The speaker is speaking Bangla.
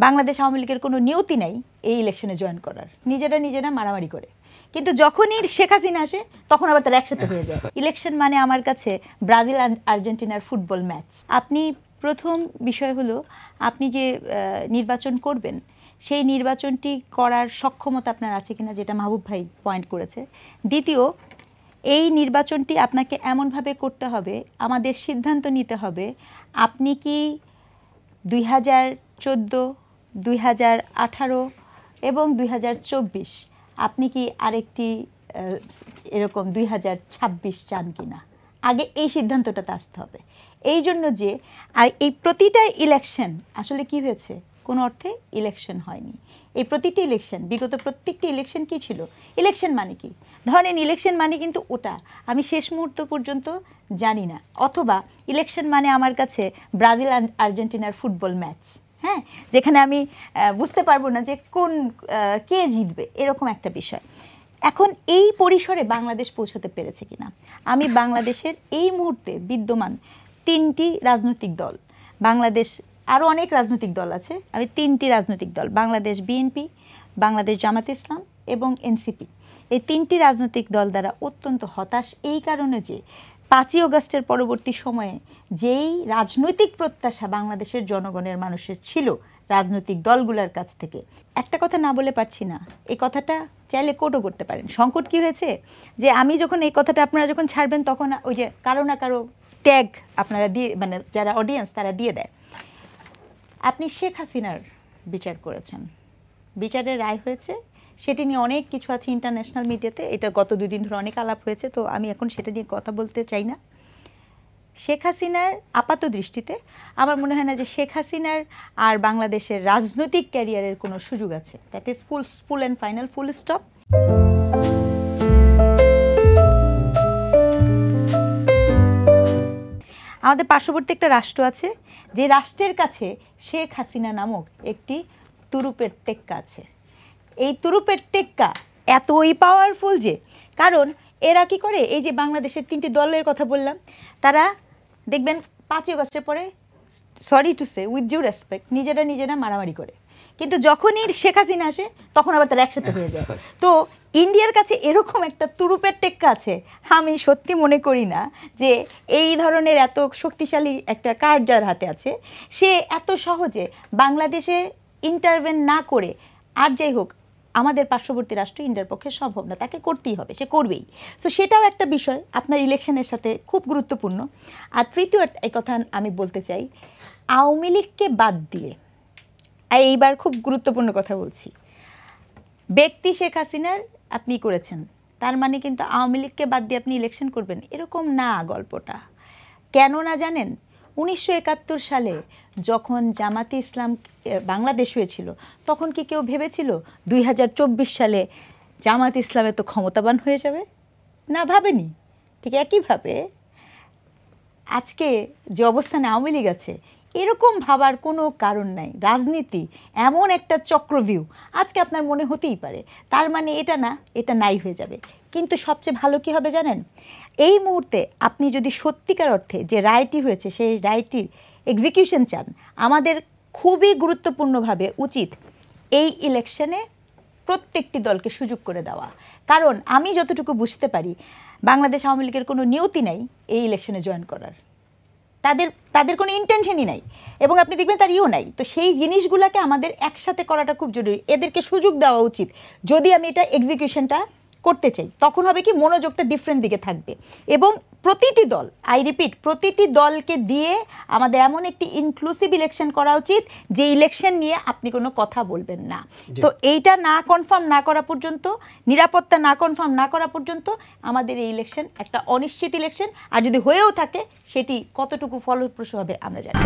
বাংলাদেশ আওয়ামী লীগের কোনো নিয়তি নাই এই ইলেকশনে জয়েন করার, নিজেরা মারামারি করে। কিন্তু যখনই শেখ হাসিনা আসে তখন আবার তারা একসাথে হয়ে যায়। ইলেকশন মানে আমার কাছে ব্রাজিল আর আর্জেন্টিনার ফুটবল ম্যাচ। আপনি প্রথম বিষয় হলো আপনি যে নির্বাচন করবেন সেই নির্বাচনটি করার সক্ষমতা আপনার আছে কিনা, যেটা মাহবুব ভাই পয়েন্ট করেছে। দ্বিতীয়, এই নির্বাচনটি আপনাকে এমনভাবে করতে হবে, আমাদের সিদ্ধান্ত নিতে হবে আপনি কি 2014, 2018 এবং 2024 আপনি কি আরেকটি এরকম 2026 চান কিনা। আগে এই সিদ্ধান্তটাতে আসতে হবে। এই জন্য যে এই প্রতিটা ইলেকশন আসলে কি হয়েছে, কোনো অর্থে ইলেকশন হয়নি। এই প্রতিটি ইলেকশন, বিগত প্রত্যেকটি ইলেকশন কি ছিল, ইলেকশন মানে কি, ধরেন ইলেকশন মানে কিন্তু ওটা আমি শেষ মুহূর্ত পর্যন্ত জানি না, অথবা ইলেকশন মানে আমার কাছে ব্রাজিল আর আর্জেন্টিনার ফুটবল ম্যাচ, হ্যাঁ, যেখানে আমি বুঝতে পারবো না যে কে জিতবে, এরকম একটা বিষয়। এখন এই পরিসরে বাংলাদেশ পৌঁছতে পেরেছে কিনা। আমি বাংলাদেশের এই মুহূর্তে বিদ্যমান 3টি রাজনৈতিক দল, বাংলাদেশ আরও অনেক রাজনৈতিক দল আছে, আমি 3টি রাজনৈতিক দল, বাংলাদেশ বিএনপি, বাংলাদেশ জামাত ইসলাম এবং এনসিপি, এই 3টি রাজনৈতিক দল দ্বারা অত্যন্ত হতাশ। এই কারণে যে 5ই আগস্টের পরবর্তী সময়ে যেই রাজনৈতিক প্রত্যাশা বাংলাদেশের জনগণের মানুষের ছিল রাজনৈতিক দলগুলোর কাছ থেকে, একটা কথা না বলে পারছি না, এই কথাটা চাইলে কোটও করতে পারেন। সংকট কি হয়েছে যে আমি যখন এই কথাটা আপনারা যখন ছাড়বেন তখন ওই যে কারো না কারো ট্যাগ আপনারা দিয়ে, মানে যারা অডিয়েন্স তারা দিয়ে দেয়। আপনি শেখ হাসিনার বিচার করেছেন, বিচারের রায় হয়েছে, সেটি নিয়ে অনেক কিছু আছে ইন্টারন্যাশনাল মিডিয়াতে, এটা গত 2 দিন ধরে অনেক আলাপ হয়েছে, তো আমি এখন সেটা নিয়ে কথা বলতে চাই না। শেখ হাসিনার আপাত দৃষ্টিতে আমার মনে হয় না যে শেখ হাসিনার আর বাংলাদেশের রাজনৈতিক ক্যারিয়ারের কোনো সুযোগ আছে। That is full and final, full stop. আমাদের পার্শ্ববর্তী একটা রাষ্ট্র আছে, যে রাষ্ট্রের কাছে শেখ হাসিনা নামক একটি তুরুপের টেক্কা আছে। এই তুরুপের টেক্কা এতই পাওয়ারফুল যে, কারণ এরা কি করে, এই যে বাংলাদেশের 3টি দলের কথা বললাম, তারা দেখবেন 5ই আগস্টের পরে, sorry to say with due respect, নিজেরা মারামারি করে। কিন্তু যখনই শেখ হাসিনা আসে তখন আবার তারা একসাথে হয়ে যায়। তো ইন্ডিয়ার কাছে এরকম একটা তুরুপের টেক্কা আছে, আমি সত্যি মনে করি না যে এই ধরনের এত শক্তিশালী একটা কার্ড যার হাতে আছে, সে এত সহজে বাংলাদেশে ইন্টারভেন না করে, আর যাই হোক আমাদের পার্শ্ববর্তী রাষ্ট্র ইন্ডিয়ার পক্ষে সম্ভব না, তাকে করতেই হবে, সে করবেই। সো সেটাও একটা বিষয় আপনার ইলেকশনের সাথে খুব গুরুত্বপূর্ণ। আর তৃতীয় এই কথা আমি বলতে চাই, আওয়ামী লীগকে বাদ দিয়ে, এইবার খুব গুরুত্বপূর্ণ কথা বলছি, ব্যক্তি শেখ হাসিনার আপনি করেছেন, তার মানে কিন্তু আওয়ামী লীগকে বাদ দিয়ে আপনি ইলেকশন করবেন এরকম না গল্পটা। কেন না জানেন, 1971 সালে যখন জামাতে ইসলাম বাংলাদেশ হয়েছিল, তখন কি কেউ ভেবেছিল 2024 সালে জামাত ইসলাম এত ক্ষমতাবান হয়ে যাবে? না, ভাবেনি। ঠিক একইভাবে আজকে যে অবস্থানে আওয়ামী লীগ আছে, এরকম ভাবার কোনো কারণ নাই। রাজনীতি এমন একটা চক্রভিউ, আজকে আপনার মনে হতেই পারে, তার মানে এটা না, এটা নাই হয়ে যাবে। কিন্তু সবচেয়ে ভালো কি হবে জানেন, এই মুহূর্তে আপনি যদি সত্যিকার অর্থে যে রায়টি হয়েছে সেই রায়টির এক্সিকিউশন চান, আমাদের খুবই গুরুত্বপূর্ণভাবে উচিত এই ইলেকশনে প্রত্যেকটি দলকে সুযোগ করে দেওয়া। কারণ আমি যতটুকু বুঝতে পারি, বাংলাদেশ আওয়ামী লীগের কোনো নিয়তি নাই এই ইলেকশনে জয়েন করার, তাদের কোনো ইন্টেনশনই নাই, এবং আপনি দেখবেন তার ইও নাই। তো সেই জিনিসগুলোকে আমাদের একসাথে করাটা খুব জরুরি, এদেরকে সুযোগ দেওয়া উচিত। যদি আমি এটা এক্সিকিউশনটা করতে চাই, তখন হবে কি, মনোযোগটা ডিফারেন্ট দিকে থাকবে। এবং প্রতিটি দল, আই রিপিট, প্রতিটি দলকে দিয়ে আমাদের এমন একটি ইনক্লুসিভ ইলেকশন করা উচিত যে ইলেকশন নিয়ে আপনি কোনো কথা বলবেন না। তো এইটা না কনফার্ম না করা পর্যন্ত, নিরাপত্তা না কনফার্ম না করা পর্যন্ত আমাদের এই ইলেকশন একটা অনিশ্চিত ইলেকশন। আর যদি হয়েও থাকে, সেটি কতটুকু ফলপ্রসূ হবে আমরা জানি।